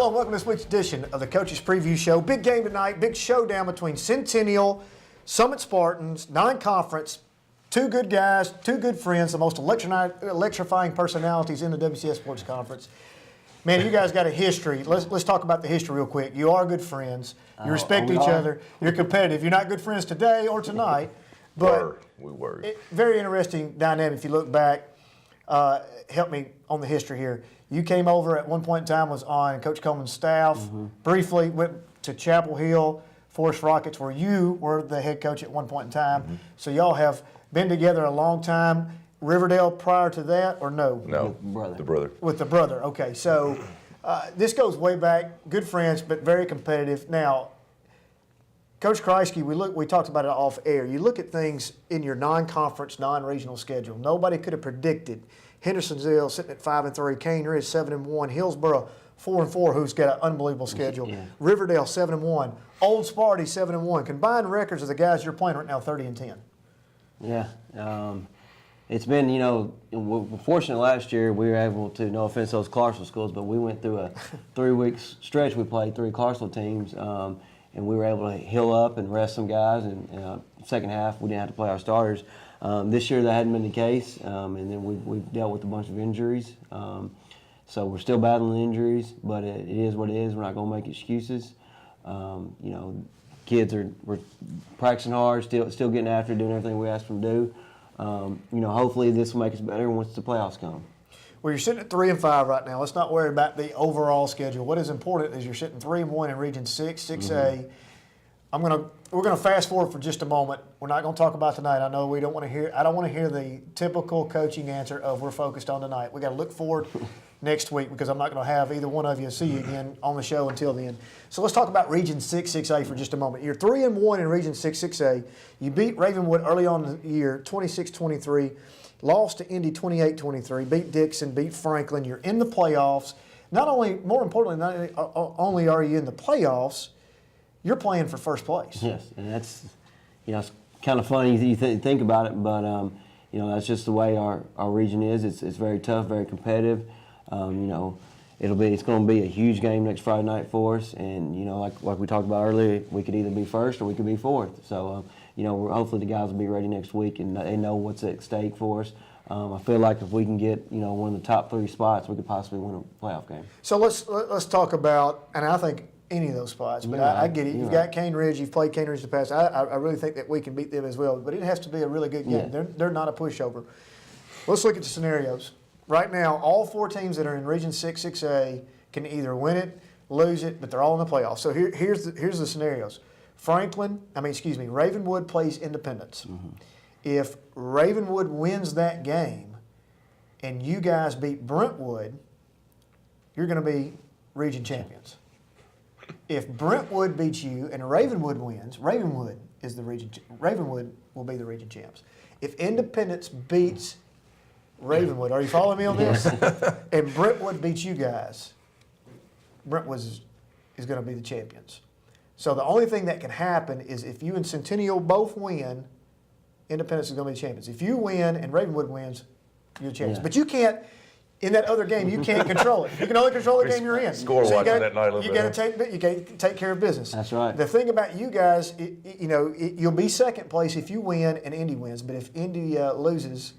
Hello and welcome to this week's edition of the Coaches Preview Show. Big game tonight, big showdown between Centennial, Summit Spartans, non-conference, two good guys, two good friends, the most electrifying personalities in the WCS Sports Conference. Man, you guys got a history. Let's talk about the history real quick. You are good friends. You respect each other. You're competitive. You're not good friends today or tonight, but we were. Very interesting dynamic if you look back. Help me on the history here. You came over at one point in time, was on Coach Coleman's staff, briefly went to Chapel Hill, Forest Rockets, where you were the head coach at one point in time. So y'all have been together a long time. Riverdale prior to that, or no? No, the brother. With the brother, okay. So this goes way back, good friends, but very competitive. Now, Coach Kriesky, we talked about it off air. You look at things in your non-conference, non-regional schedule. Nobody could have predicted Hendersonville sitting at 5-3, Cane Ridge 7-1, Hillsboro 4-4, who's got an unbelievable schedule. Yeah. Riverdale 7-1, Old Sparty 7-1. Combined records of the guys you're playing right now 30-10. Yeah, it's been, fortunate last year we were able to, no offense to those Clarksville schools, but we went through a 3-week stretch. We played 3 Clarksville teams, and we were able to heal up and rest some guys. And second half we didn't have to play our starters. This year that hadn't been the case, and then we've dealt with a bunch of injuries. So we're still battling injuries, but it is what it is. We're not going to make excuses. Kids we're practicing hard, still getting after it, doing everything we asked them to do. Hopefully this will make us better once the playoffs come. Well, you're sitting at 3-5 right now. Let's not worry about the overall schedule. What is important is you're sitting 3-1 in Region 6, 6A. We're gonna fast forward for just a moment. We're not gonna talk about tonight. I know we don't want to hear. I don't want to hear the typical coaching answer of we're focused on tonight. We got to look forward next week because I'm not going to have either one of you see you again on the show until then. So let's talk about Region 6, 6A for just a moment. You're 3-1 in Region 6, 6A. You beat Ravenwood early on in the year, 26-23. Lost to Indy 28-23. Beat Dixon. Beat Franklin. You're in the playoffs. More importantly, not only are you in the playoffs, you're playing for first place. Yes, and that's, it's kind of funny you think about it, but that's just the way our region is. It's very tough, very competitive. It's going to be a huge game next Friday night for us, and like we talked about earlier, we could either be first or we could be fourth. So hopefully the guys will be ready next week and they know what's at stake for us. I feel like if we can get one of the top 3 spots, we could possibly win a playoff game. So let's talk about, and I think any of those spots, but I get it. You've got Cane Ridge. You've played Cane Ridge in the past. I really think that we can beat them as well, but it has to be a really good game. Yeah. They're not a pushover. Let's look at the scenarios. Right now, all 4 teams that are in Region 6, 6A can either win it, lose it, but they're all in the playoffs. So here's the scenarios. Ravenwood plays Independence. If Ravenwood wins that game and you guys beat Brentwood, you're going to be region champions. If Brentwood beats you and Ravenwood wins, Ravenwood will be the region champs. If Independence beats Ravenwood, are you following me on this? And Brentwood beats you guys, Brentwood is going to be the champions. So the only thing that can happen is if you and Centennial both win, Independence is going to be the champions. If you win and Ravenwood wins, you're the champions. Yeah. But you can't. In that other game, you can't control it. You can only control the game you're in. Score so watching that night a little bit. You got to take care of business. That's right. The thing about you guys, you'll be second place if you win and Indy wins. But if Indy loses,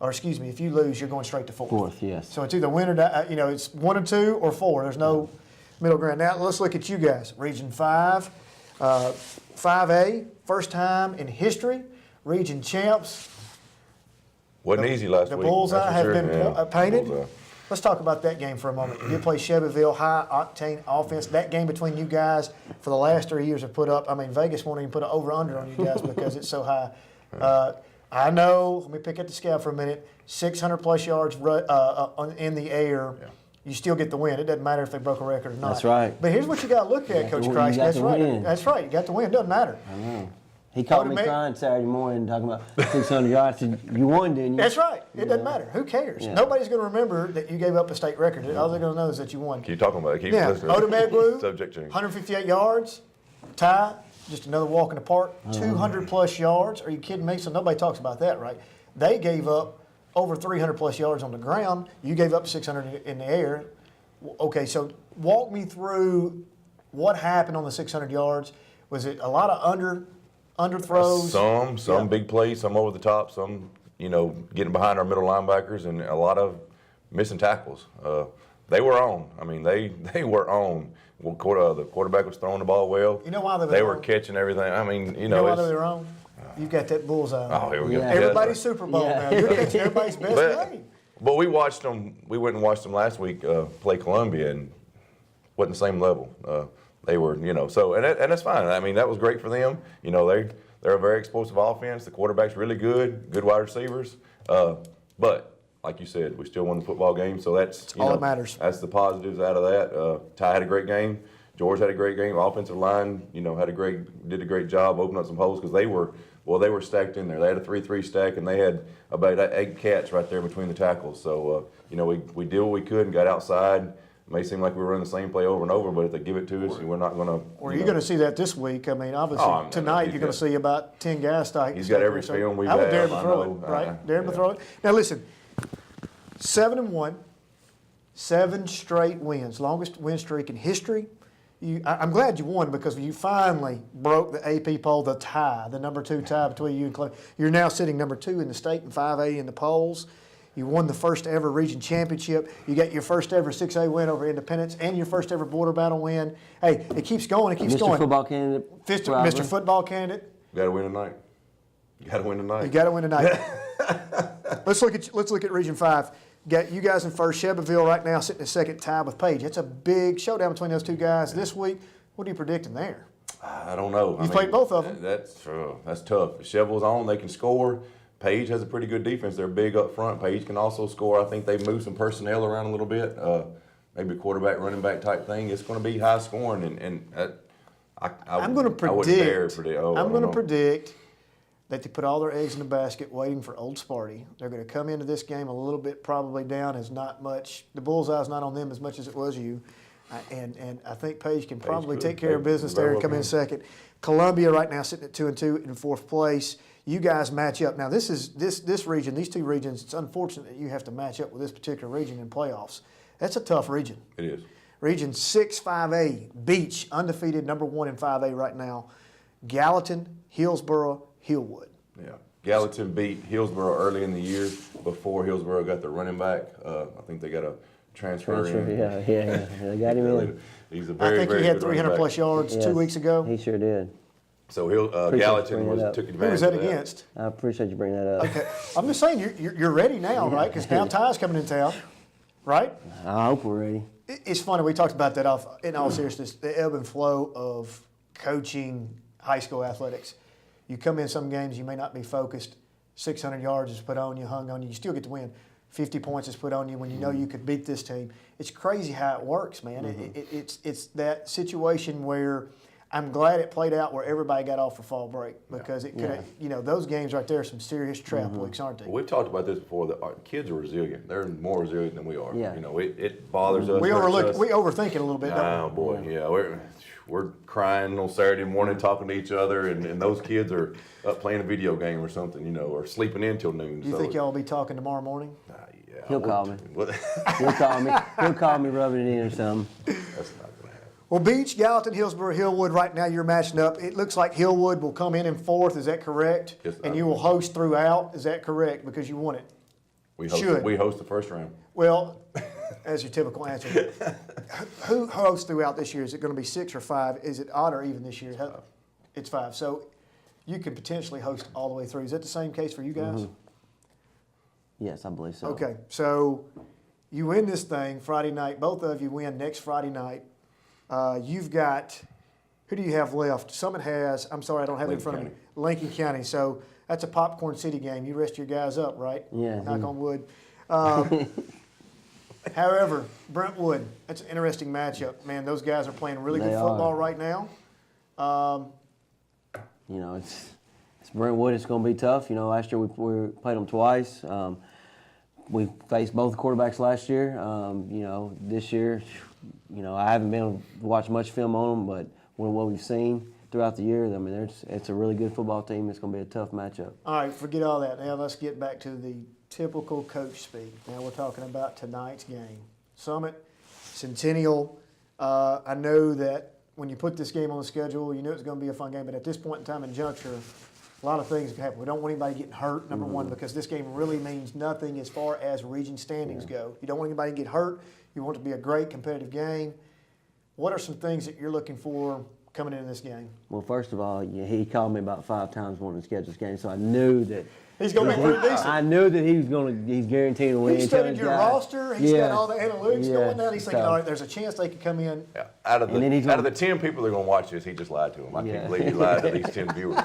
if you lose, you're going straight to fourth. Fourth, yes. So it's either win or die. It's 1 or 2 or 4. There's no middle ground. Now let's look at you guys. Region 5, 5A, first time in history, region champs. Wasn't easy last week. The bullseye has been painted. Let's talk about that game for a moment. You play Shelbyville, high-octane offense. That game between you guys for the last 3 years have put up, Vegas won't even put an over-under on you guys because it's so high. I know, let me pick at the scale for a minute, 600-plus yards in the air. Yeah. You still get the win. It doesn't matter if they broke a record or not. That's right. But here's what you got to look at, Coach Kriesky. That's right. That's right. You got to win. It doesn't matter. I know. He called me crying Saturday morning talking about 600 yards. I said, you won, didn't you? That's right. It doesn't matter. Who cares? Yeah. Nobody's going to remember that you gave up a state record. All they're going to know is that you won. Keep talking about it. Keep listening. Odomegwu, subject change. 158 yards. Ty, just another walk in the park. 200-plus yards. Are you kidding me? So nobody talks about that, right? They gave up over 300-plus yards on the ground. You gave up 600 in the air. Okay, so walk me through what happened on the 600 yards. Was it a lot of under throws? Some big plays, some over the top, some getting behind our middle linebackers, and a lot of missing tackles. They were on. I mean, they were on. Well, the quarterback was throwing the ball well. You know why they were catching everything. I mean, you know why they were on? You've got that bullseye. Oh, here we go. Everybody's Super Bowl now. You're catching everybody's best game. But we watched them. We went and watched them last week play Columbia, and wasn't the same level. They were, so and that's fine. I mean, that was great for them. They're a very explosive offense. The quarterback's really good wide receivers. But like you said, we still won the football game, so that's all that matters. That's the positives out of that. Ty had a great game. George had a great game. Offensive line, did a great job opening up some holes because they were stacked in there. They had a 3-3 stack, and they had about 8 cats right there between the tackles. So we did what we could and got outside. It may seem like we were running the same play over and over, but if they give it to us, we're not going to. Well, you're going to see that this week. I mean, obviously, tonight you're going to see about 10 guys stacking. He's got every film we've had. I would dare to throw it, right? Dare to throw it. Now, listen, 7-1, 7 straight wins, longest win streak in history. I'm glad you won because you finally broke the AP poll, the tie, the number 2 tie between you and Columbia. You're now sitting number 2 in the state and 5A in the polls. You won the first ever region championship. You got your first ever 6A win over Independence and your first ever border battle win. Hey, it keeps going. It keeps going. Mr. Football candidate. Mr. Football candidate. You got to win tonight. You got to win tonight. Let's look at Region 5. Got you guys in first. Shelbyville right now sitting in second, tied with Page. It's a big showdown between those two guys this week. What are you predicting there? I don't know. You played both of them. That's tough. If Shelbyville's on, they can score. Page has a pretty good defense. They're big up front. Page can also score. I think they've moved some personnel around a little bit. Maybe a quarterback, running back type thing. It's going to be high scoring, I'm going to predict. I'm going to predict that they put all their eggs in the basket waiting for Old Sparty. They're going to come into this game a little bit probably down as not much. The bullseye's not on them as much as it was you. And I think Page can probably take care of business there and come in second. Columbia right now sitting at 2-2 in fourth place. You guys match up. Now this region, these two regions, it's unfortunate that you have to match up with this particular region in playoffs. That's a tough region. It is. Region 6, 5A, Beach, undefeated, number 1 in 5A right now. Gallatin, Hillsboro, Hillwood. Yeah. Gallatin beat Hillsboro early in the year before Hillsboro got the running back. I think they got a transfer in. Yeah. They got him in. He's a very, I think he had 300-plus yards 2 weeks ago. He sure did. So Gallatin took advantage of that. Who was that against? I appreciate you bringing that up. Okay. I'm just saying, you're ready now, right? Because now Ty's coming in town, right? I hope we're ready. It's funny. We talked about that in all seriousness, the ebb and flow of coaching high school athletics. You come in some games, you may not be focused. 600 yards is put on you, hung on you. You still get to win. 50 points is put on you when you know you could beat this team. It's crazy how it works, man. It's that situation where I'm glad it played out where everybody got off for fall break because it could have, those games right there are some serious trap weeks, aren't they? Well, we've talked about this before. That our kids are resilient. They're more resilient than we are. Yeah. It bothers us. We overthink it a little bit, don't we? Oh, boy, yeah. We're crying on Saturday morning talking to each other, and those kids are up playing a video game or something, or sleeping in till noon. Do you think y'all will be talking tomorrow morning? Yeah. He'll call me. He'll call me. He'll call me rubbing it in or something. That's not going to happen. Well, Beach, Gallatin, Hillsboro, Hillwood, right now you're matching up. It looks like Hillwood will come in fourth. Is that correct? Yes, and you will host throughout. Is that correct? Because you won it. We host the first round. Well, as your typical answer. Who hosts throughout this year? Is it going to be 6 or 5? Is it odd or even this year? It's 5. So you could potentially host all the way through. Is that the same case for you guys? Mm-hmm. Yes, I believe so. Okay, so you win this thing Friday night. Both of you win next Friday night. You've got, who do you have left? Summit has, I'm sorry, I don't have it in front of me. Lincoln County. So that's a Popcorn City game. You rest your guys up, right? Yeah. Knock on wood. However, Brentwood, that's an interesting matchup. Man, those guys are playing really good football right now. It's Brentwood. It's going to be tough. Last year we played them twice. We faced both quarterbacks last year. This year, I haven't been able to watch much film on them, but what we've seen throughout the year, it's a really good football team. It's going to be a tough matchup. All right, forget all that. Now let's get back to the typical coach speak. Now we're talking about tonight's game. Summit, Centennial, I know that when you put this game on the schedule, you knew it was going to be a fun game. But at this point in time in juncture, a lot of things can happen. We don't want anybody getting hurt, number one, because this game really means nothing as far as region standings go. You don't want anybody to get hurt. You want it to be a great competitive game. What are some things that you're looking for coming into this game? Well, first of all, he called me about 5 times wanting to schedule this game, so I knew that he's going to be pretty decent. I knew that he's guaranteed to win. He studied your roster. He's got all the analytics going down. He's thinking, So- all right, there's a chance they could come in. Yeah. Out of And then he's the gonna- 10 people that are going to watch this, he just lied to them. I Yeah. can't believe he lied to these 10 viewers.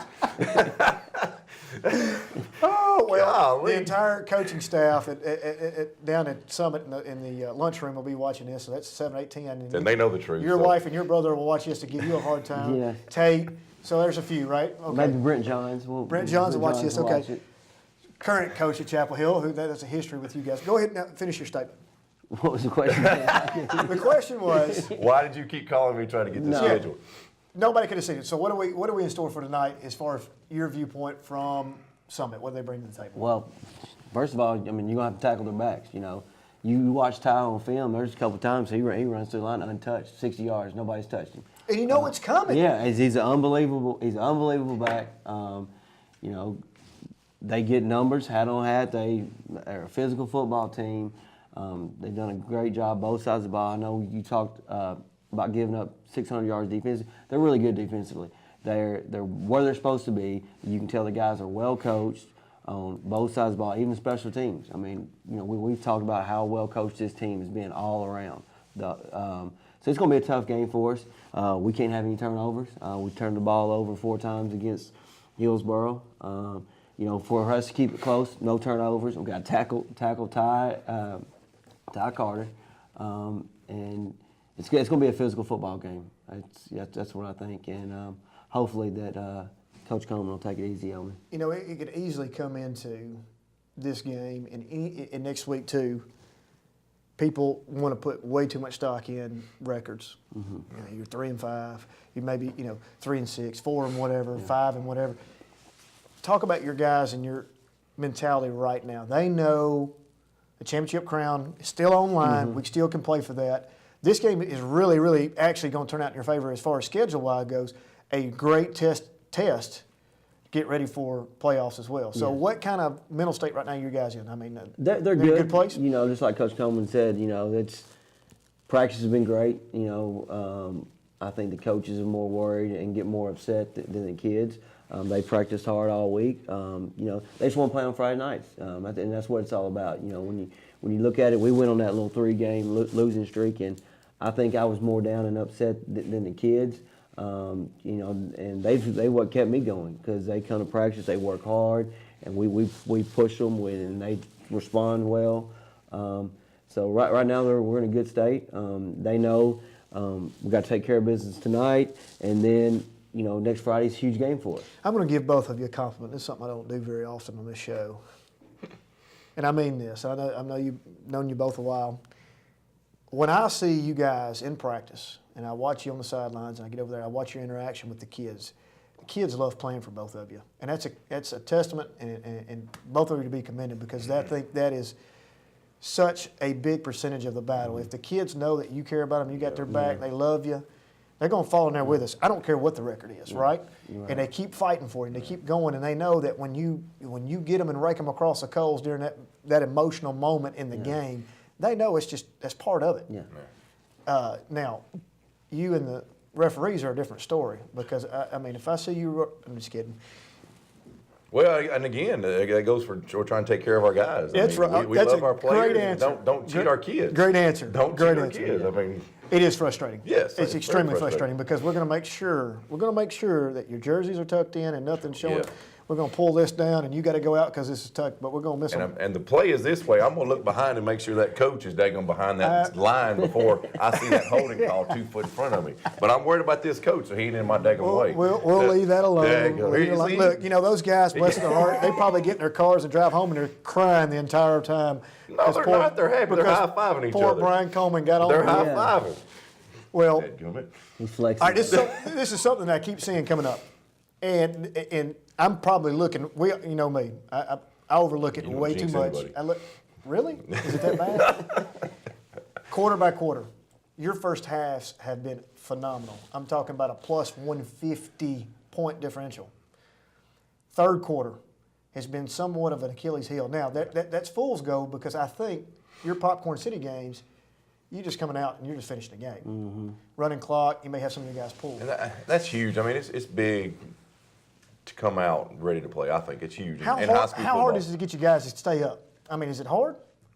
Oh, well, Golly. the entire coaching staff down at Summit in the lunchroom will be watching this, so that's 7, 8, 10. And they know the truth. Your so. wife and your brother will watch this to give you a hard time. Yeah. Tate, so there's a few, right? Okay. Maybe Brent Johns. Brent Johns will watch this, will okay. watch it. Current coach at Chapel Hill, who that's a history with you guys. Go ahead and finish your statement. What was the question? The question was, Why did you keep calling me trying to get this No. scheduled? nobody could have seen it. So what are we in store for tonight as far as your viewpoint from Summit? What do they bring to the table? Well, first of all, I mean, you're going to have to tackle their backs, you know. You watch Ty on film, there's a couple times he runs through the line untouched, 60 yards, nobody's touched him. And you know it's coming. Yeah, he's an unbelievable back. You know, they get numbers, hat on hat. They're a physical football team. They've done a great job both sides of the ball. I know you talked about giving up 600 yards defensively. They're really good defensively. They're where they're supposed to be. You can tell the guys are well coached on both sides of the ball, even special teams. I mean, you know, we've talked about how well coached this team has been all around. So it's going to be a tough game for us. We can't have any turnovers. We turned the ball over 4 times against Hillsboro. You know, for us to keep it close, no turnovers. We've got to tackle Ty Carter, and it's going to be a physical football game. That's what I think, and hopefully that Coach Coleman will take it easy on me. You know, it could easily come into this game and next week too. People want to put way too much stock in records. Mm-hmm. You know, you're 3-5. You maybe 3-6, 4 and whatever, 5 and whatever. Talk about your guys and your mentality right now. They know the championship crown is still on line. Mm-hmm. We still can play for that. This game is really, really actually going to turn out in your favor as far as schedule-wise goes. A great test. Get ready for playoffs as well. So, what kind of mental state right now are you guys in? I mean, they're good. In a good place. You know, just like Coach Coleman said. You know, practice has been great. You know, I think the coaches are more worried and get more upset than the kids. They practiced hard all week. You know, they just want to play on Friday nights, and that's what it's all about. You know, when you look at it, we went on that little 3-game losing streak, and I think I was more down and upset than the kids. You know, and they what kept me going because they come to practice, they work hard, and we push them and they respond well. So right now we're in a good state. They know we got to take care of business tonight, and then next Friday's a huge game for us. I'm going to give both of you a compliment. This is something I don't do very often on this show, and I mean this. I know you've known you both a while. When I see you guys in practice, and I watch you on the sidelines, and I get over there, I watch your interaction with the kids. The kids love playing for both of you, and that's a testament, and both of you to be commended because I think that is such a big percentage of the battle. If the kids know that you care about them, you got their back, they love you, they're going to fall in there with us. I don't care what the record is, right? And they keep fighting for you, and they keep going, and they know that when you get them and rake them across the coals during that emotional moment in the game, they know that's part of it. Yeah. Now, you and the referees are a different story because, I mean, if I see you, I'm just kidding. Well, and again, that goes for we're trying to take care of our guys. That's right. We That's love a our players. great answer. Don't cheat our kids. Great answer. Don't great cheat our answer. kids. I mean, it is frustrating. Yes, it's very extremely frustrating because we're going to make sure that your jerseys are tucked in and nothing's showing. Yeah. We're going to pull this down, and you got to go out because this is tucked, but we're going to miss them. And the play is this way. I'm going to look behind and make sure that coach is daggone behind that line before I see that holding call 2 foot in front of me. But I'm worried about this coach, so he ain't in my daggone way. We'll leave that alone. Daggone. Look, those guys, bless their heart, they probably get in their cars and drive home, and they're crying the entire time. No, they're not. They're happy. They're high-fiving each poor other. Brian Coleman got on. They're high-fiving. Well, He's flexing. all right, this is something that I keep seeing coming up, and I'm probably looking. You know me, I overlook it way too much. Anybody. Really? Is it that bad? Quarter by quarter, your first halves have been phenomenal. I'm talking about a plus 150 point differential. Third quarter has been somewhat of an Achilles heel. Now, that's fool's gold because I think your Popcorn City games, you're just coming out and you're just finishing the game. Mm-hmm. Running clock, you may have some of your guys pulled. And that's huge. I mean, it's big to come out ready to play. I think it's huge. How hard is it to get you guys to stay up? I mean, is it hard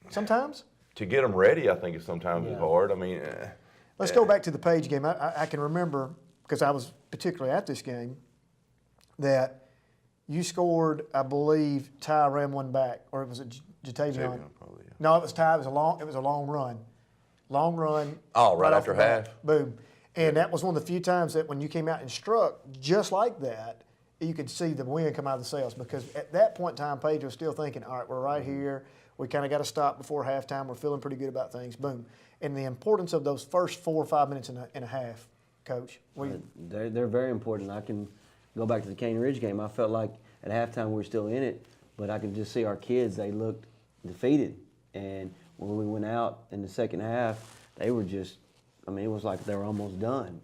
sometimes? To get them ready, I think it's sometimes Yeah. hard. I mean, Let's go back to the Page game. I can remember, because I was particularly at this game, that you scored, I believe, Ty ran one back, or it was Jatavion. Jatavion, probably, yeah. No, it was Ty. It was a long run. Long run. Oh, right off after the bat. half? Boom. And that was one of the few times that when you came out and struck just like that, you could see the wind come out of the sails, because at that point in time, Page was still thinking, all right, we're right here. We kind of got to stop before halftime. We're feeling pretty good about things. Boom. And the importance of those first 4 or 5 minutes and a half, Coach. They're very important. I can go back to the Cane Ridge game. I felt like at halftime we were still in it, but I could just see our kids, they looked defeated. And when we went out in the second half, they were just, I mean, it was like they were almost done.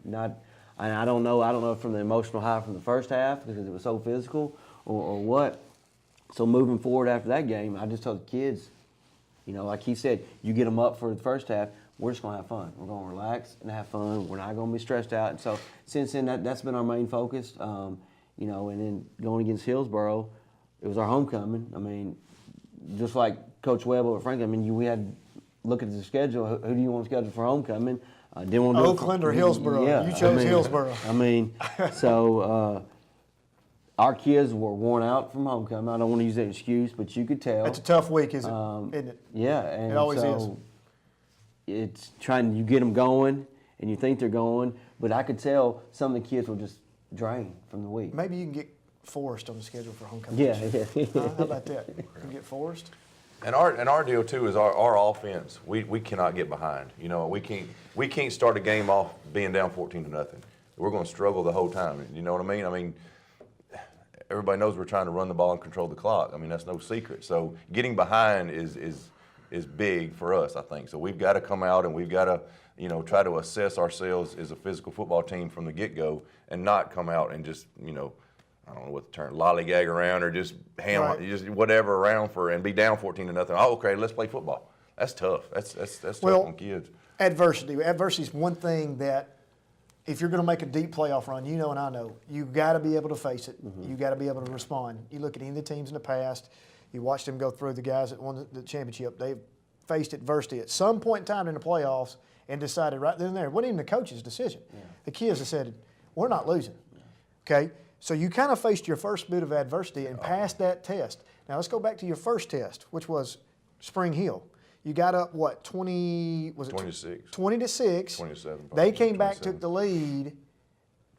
I don't know if from the emotional high from the first half because it was so physical or what. So moving forward after that game, I just told the kids, you know, like he said, you get them up for the first half, we're just going to have fun. We're going to relax and have fun. We're not going to be stressed out. And so since then, that's been our main focus. You know, and then going against Hillsboro, it was our homecoming. I mean, just like Coach Webb over at Franklin, I mean, we had look at the schedule. Who do you want to schedule for homecoming? Didn't want to do Oakland or Hillsboro? Yeah, You chose Hillsboro. I mean, so our kids were worn out from homecoming. I don't want to use that excuse, but you could tell. That's a tough week, isn't it? Yeah, and It always so is. it's trying. You get them going, and you think they're going, but I could tell some of the kids were just drained from the week. Maybe you can get Forrest on the schedule for homecoming. Yeah, How about that? You can get Forrest. And our deal too is our offense. We cannot get behind. You know, we can't start a game off being down 14-0. We're going to struggle the whole time. You know what I mean? I mean, everybody knows we're trying to run the ball and control the clock. I mean, that's no secret. So getting behind is big for us, I think. So we've got to come out and we've got to, you know, try to assess ourselves as a physical football team from the get-go and not come out and just, you know, I don't know what the term, lollygag around or just just whatever around and be down 14-0. Oh, okay, let's play football. That's tough. That's tough on kids. Adversity. Adversity is one thing that if you're going to make a deep playoff run, you know and I know, you got to be able to face it. Mm-hmm. You got to be able to respond. You look at any of the teams in the past, you watch them go through, the guys that won the championship, they've faced adversity at some point in time in the playoffs and decided right then and there. It wasn't even the coach's decision. Yeah. The kids have said, we're not losing. Yeah. Okay? So you kind of faced your first bit of adversity and passed that test. Now let's go back to your first test, which was Spring Hill. You got up, what, 20, was it 26. 20-6. 27. They came back, 27. took the lead,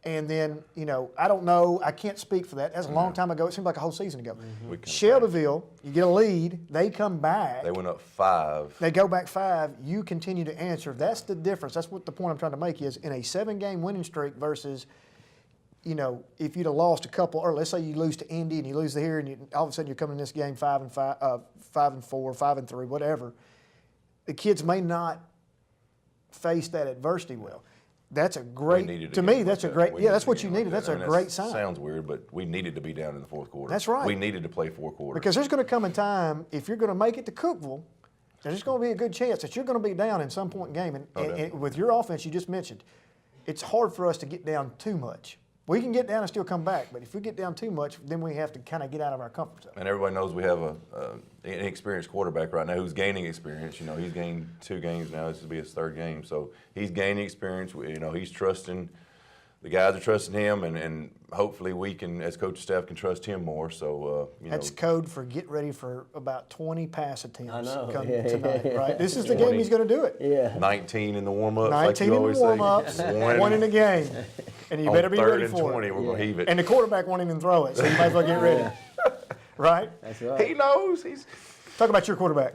and then, you know, I don't know, I can't speak for that. That's a long time ago. It seemed like a whole season ago. Mm-hmm. Shelbyville, you get a lead, they come back. They went up 5. They go back 5, you continue to answer. That's the difference. That's what the point I'm trying to make is in a 7-game winning streak versus, you know, if you'd have lost a couple, or let's say you lose to Indy and you lose here, and all of a sudden you're coming in this game 5-4, 5-3, whatever. The kids may not face that adversity well. That's a great, to me, that's a great, yeah, that's what you needed. That's a great sign. Sounds weird, but we needed to be down in the fourth quarter. That's right. We needed to play 4 quarters. Because there's going to come a time, if you're going to make it to Cookeville, there's going to be a good chance that you're going to be down in some point in the game. And with your offense you just mentioned, it's hard for us to get down too much. We can get down and still come back, but if we get down too much, then we have to kind of get out of our comfort zone. And everybody knows we have an inexperienced quarterback right now who's gaining experience. You know, he's gained 2 games now. This will be his 3rd game. So he's gaining experience. You know, he's trusting. The guys are trusting him, and hopefully we can, as coaching staff, can trust him more. So, you know. That's code for get ready for about 20 pass attempts Yeah. tonight, right? This is the game he's going to do it. Yeah. 19 in the warm-ups, 19 like you in the always warm-ups, say. 1 in the game. And you better be ready for 3rd and 20, it. we're going to heave it. And the quarterback won't even throw it, so you might as well get ready. Right? That's right. He knows. Talk about your quarterback.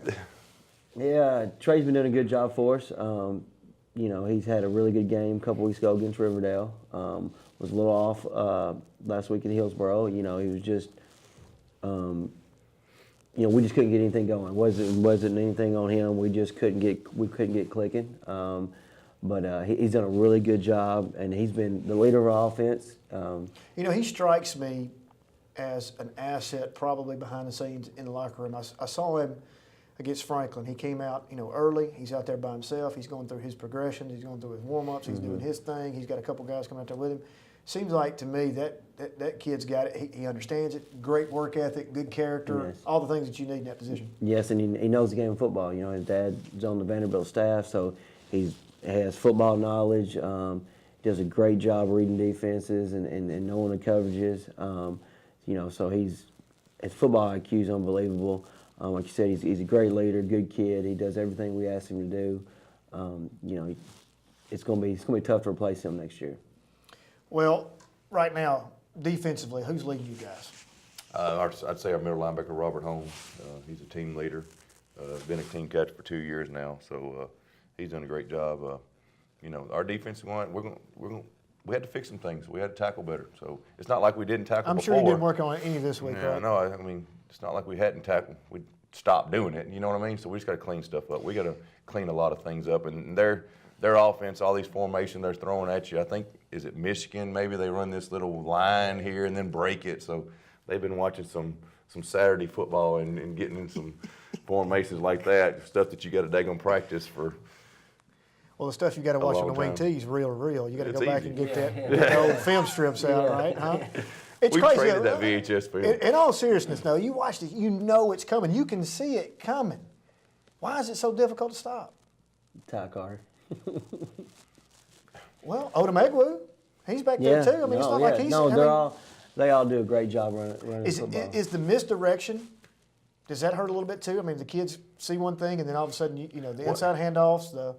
Yeah, Trey's been doing a good job for us. You know, he's had a really good game a couple weeks ago against Riverdale. Was a little off last week at Hillsboro. You know, he was just, you know, we just couldn't get anything going. Wasn't anything on him. We just couldn't get clicking. But he's done a really good job, and he's been the leader of our offense. You know, he strikes me as an asset probably behind the scenes in the locker room. I saw him against Franklin. He came out, early. He's out there by himself. He's going through his progressions. He's going through his warm-ups. He's doing his thing. He's got a couple guys coming out there with him. Seems like to me that kid's got it. He understands it. Great work ethic, good character, Yes. all the things that you need in that position. Yes, and he knows the game of football. His dad's on the Vanderbilt staff, so he has football knowledge. Does a great job reading defenses and knowing the coverages. So his football IQ is unbelievable. Like you said, he's a great leader, good kid. He does everything we ask him to do. It's gonna be tough to replace him next year. Well, right now, defensively, who's leading you guys? I'd say our middle linebacker, Robert Holmes. He's a team leader. Been a team catcher for 2 years now, so he's done a great job. Our defensive line, we had to fix some things. We had to tackle better. So it's not like we didn't tackle I'm before. sure you didn't work on any of this week, Yeah, right? no, I mean, it's not like we hadn't tackled. We stopped doing it. You know what I mean? So we just got to clean stuff up. We got to clean a lot of things up. And their offense, all these formations they're throwing at you. I think is it Michigan? Maybe they run this little line here and then break it. So they've been watching some Saturday football and getting in some formations like that. Stuff that you got to daggone practice for. Well, the stuff you got to watch on the wing long time. tee is real. You got to It's go back easy. and get the old film strips out, right? Huh? It's We crazy. traded that VHS film. In all seriousness, though, you watch it, you know it's coming. You can see it coming. Why is it so difficult to stop? Ty Carter. Well, Odom, he's back there too. I mean, it's not like he's. They all do a great job running Is football. the misdirection? Does that hurt a little bit too? I mean, the kids see one thing, and then all of a sudden, the inside handoffs.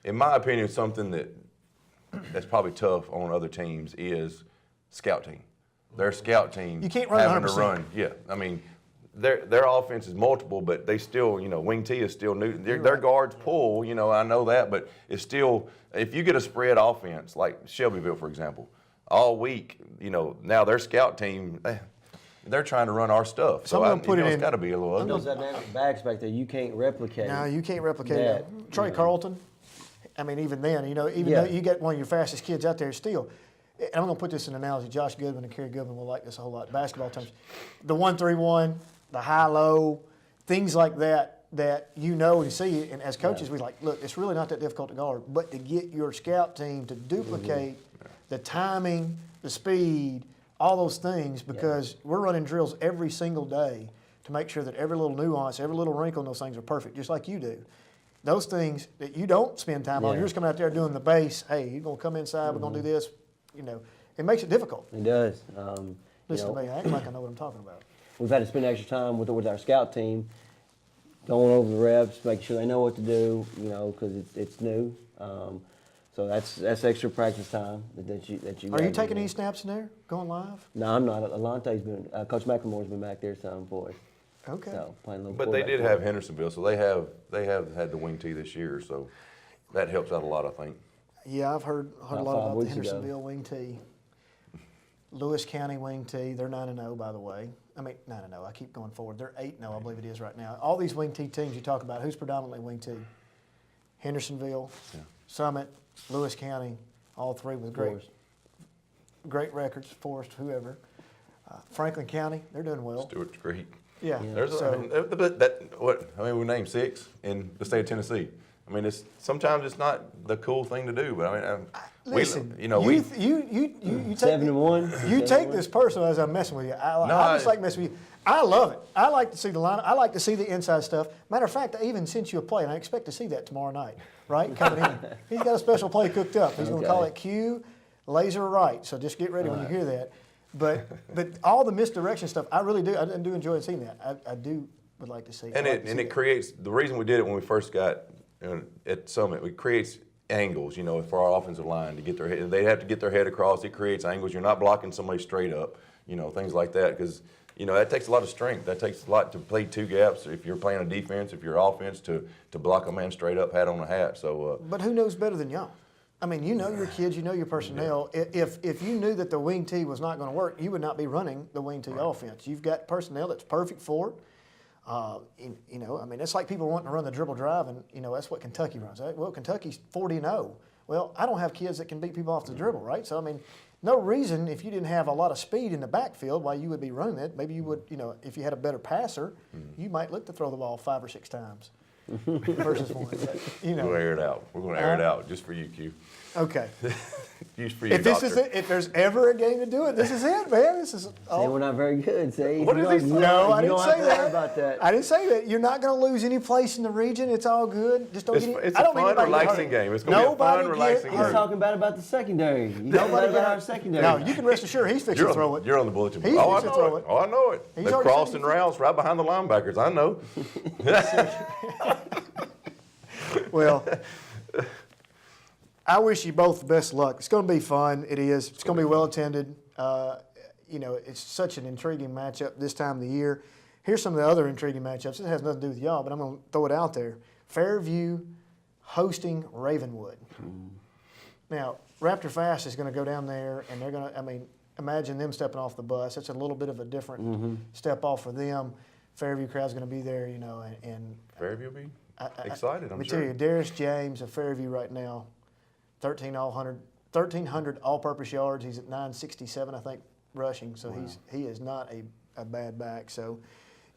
In my opinion, something that's probably tough on other teams is scout team. Their scout team You can't run having 100%. to run. Yeah, I mean, their offense is multiple, but they still, wing T is still new. Their guards pull, I know that, but it's still, if you get a spread offense, like Shelbyville, for example, all week, now their scout team, they're trying to run our stuff. So I'm gonna put it it's in- got to be a little Those ugly. dynamic backs back there, you can't replicate. No, you can't replicate that. Trey Carlton. I mean, even then, even Yeah. though you get one of your fastest kids out there, still. And I'm going to put this in analogy. Josh Goodwin and Kerry Goodwin will like this a whole lot. Basketball terms, the 1-3-1, the high-low, things like that and see. And as coaches, we like, look, it's really not that difficult to guard. But to get your scout team to duplicate the timing, the speed, all those things, because we're running drills every single day to make sure that every little nuance, every little wrinkle in those things are perfect, just like you do. Those things that you don't spend time on, Yeah. you're just coming out there doing the base. Hey, you're going to come inside, we're going to do this. It makes it difficult. It does. Listen to me, I act like I know what I'm talking about. We've had to spend extra time with our scout team, going over the reps, making sure they know what to do, because it's new. So that's extra practice time that you. Are you taking any snaps in there, going live? No, I'm not. Alonte's been. Coach McLemore's been back there some for us. Okay. So playing a little. But they quarterback did for have us. Hendersonville, so they have had the wing T this year, so that helps out a lot, I think. Yeah, I've heard a About lot 5 about the weeks ago. Hendersonville wing T. Lewis County wing T, they're 9-0, by the way. I mean, 9-0, I keep going forward. They're 8-0, I believe it is right now. All these wing T teams you talk about, who's predominantly wing T? Hendersonville, Summit, Lewis County, all three with great records, Forest, whoever. Franklin County, they're doing well. Stewart's great. Yeah. There's we named 6 in the state of Tennessee. I mean, sometimes it's not the cool thing to do, but I mean, Listen, we you take 7-1. You take this personal as I'm messing with you. I just like messing with you. I love it. I like to see the line. I like to see the inside stuff. Matter of fact, I even sent you a play, and I expect to see that tomorrow night, right? Coming in. He's got a special play cooked up. He's going to call it Q, laser right. So just get ready when you hear that. But all the misdirection stuff, I really do. I do enjoy seeing that. I would like to see. And it creates the reason we did it when we first got at Summit. It creates angles, for our offensive line to get their head. They have to get their head across. It creates angles. You're not blocking somebody straight up, things like that. Because that takes a lot of strength. That takes a lot to play 2 gaps. If you're playing a defense, if you're offense, to block a man straight up, hat on a hat. So. But who knows better than y'all? I mean, you know your kids, you know your personnel. If you knew that the wing T was not going to work, you would not be running the wing T offense. You've got personnel that's perfect for it. You know, I mean, it's like people wanting to run the dribble drive, and you know that's what Kentucky runs. Well, Kentucky's 40-0. Well, I don't have kids that can beat people off the dribble, right? So I mean, no reason if you didn't have a lot of speed in the backfield why you would be running it. Maybe you would, you know, if you had a better passer, you might look to throw the ball 5 or 6 times versus one. But, you know, We'll air it out. We're going to air it out just for you, Q. Okay. Just for you, If this doctor. is it, if there's ever a game to do it, this is it, man. This is. See, we're not very good. See, What you is he don't- saying? No, I you didn't don't have say to worry that. about that. I didn't say that. You're not going to lose any place in the region. It's all good. Just don't It's, get any, it's I a don't mean fun, anybody get relaxing hurt. game. It's going to be a Nobody fun, get relaxing He's hurt. game. talking bad about the secondary. You Nobody talking bad get about our hurt. secondary. No, you can rest assured he's fixing to throw it. You're on the bulletin board. He's Oh, I fixing to know throw it. it. Oh, I know it. He's They're already said crossing he's- routes right behind the linebackers. I know. Well, I wish you both the best of luck. It's going to be fun. It is. It's going to be well attended. You know, it's such an intriguing matchup this time of the year. Here's some of the other intriguing matchups. It has nothing to do with y'all, but I'm going to throw it out there. Fairview hosting Ravenwood. Now, Raptor Fast is going to go down there, and they're going to, I mean, imagine them stepping off the bus. It's a little bit of a different step off for them. Fairview crowd's going to be there, you know, and Fairview will be excited, let I'm me sure. tell you, Darius James of Fairview right now, 1,300 all-purpose yards. He's at 967, I think, rushing. So he is not a bad back. So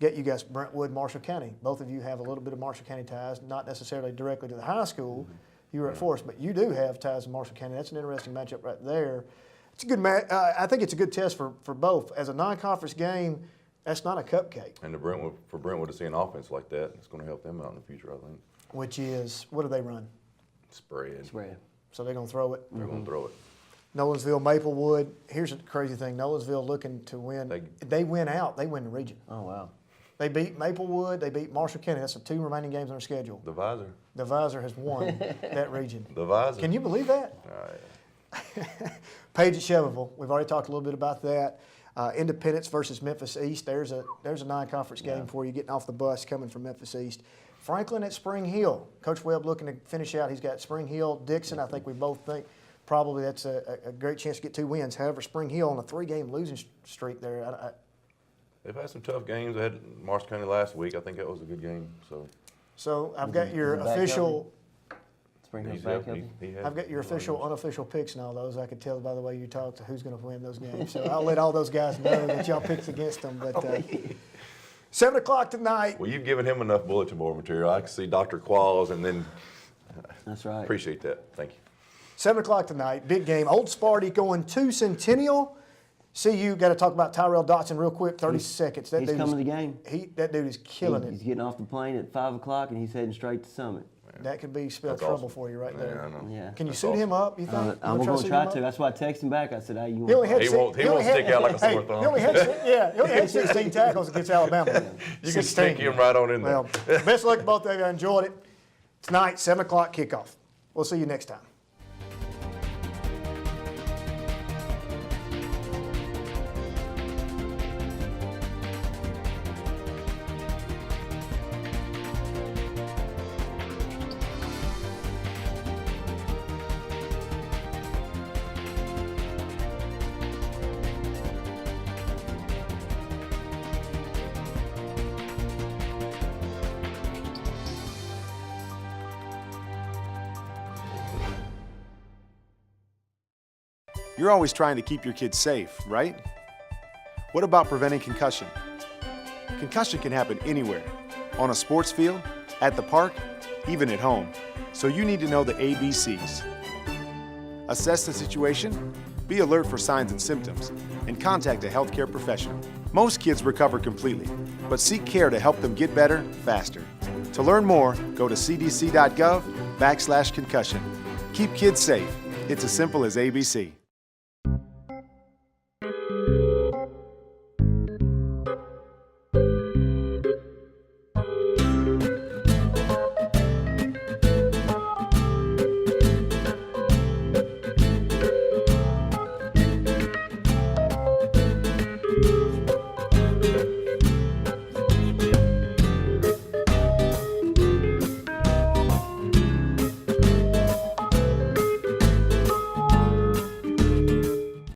get you guys Brentwood, Marshall County. Both of you have a little bit of Marshall County ties, not necessarily directly to the high school. You were at Forest, but you do have ties to Marshall County. That's an interesting matchup right there. It's a good match. I think it's a good test for both. As a non-conference game, that's not a cupcake. And for Brentwood to see an offense like that, it's going to help them out in the future, I think. Which is, what do they run? Spread. Spread. So they're going to throw it. They're going to throw it. Nolensville, Maplewood. Here's a crazy thing. Nolensville looking to win. They win out. They win the region. Oh, wow. They beat Maplewood. They beat Marshall County. That's the 2 remaining games on their schedule. The visor. The Visor has won that region. The visor. Can you believe that? Page at Shelbyville. We've already talked a little bit about that. Independence versus Memphis East. There's a non-conference game for you getting off the bus coming from Memphis East. Franklin at Spring Hill. Coach Webb looking to finish out. He's got Spring Hill, Dixon. I think we both think probably that's a great chance to get 2 wins. However, Spring Hill on a 3-game losing streak there. They've had some tough games. They had Marshall County last week. I think that was a good game. So I've got your back official. Spring Hill's He's back healthy. healthy. I've got your official, unofficial picks and all those. I could tell by the way you talk to who's going to win those games. So I'll let all those guys know that y'all picked against them. But 7 o'clock tonight. Well, you've given him enough bulletin board material. I can see Dr. Qualls, and then That's right. appreciate that. Thank you. 7 o'clock tonight, big game. Old Sparty going to Centennial. CU, got to talk about Tyrell Dotson real quick, 30 seconds. That He's dude coming is, to the game. That dude is killing He's it. getting off the plane at 5 o'clock, and he's heading straight to Summit. That could be spelled That's trouble awesome. for you right Yeah, there. I know. Yeah. Can you That's suit him awesome. up, you think? I'm You going to suit try him to. up? That's why I texted him back. I said, hey, you He only want had He won't stick out like a sore thumb. He only had 16 tackles against Alabama. You can stick him right on in there. Well, best of luck to both of you. I enjoyed it. Tonight, 7 o'clock kickoff. We'll see you next time. You're always trying to keep your kids safe, right? What about preventing concussion? Concussion can happen anywhere, on a sports field, at the park, even at home. So you need to know the ABCs. Assess the situation, be alert for signs and symptoms, and contact a healthcare professional. Most kids recover completely, but seek care to help them get better faster. To learn more, go to cdc.gov/concussion. Keep kids safe. It's as simple as ABC.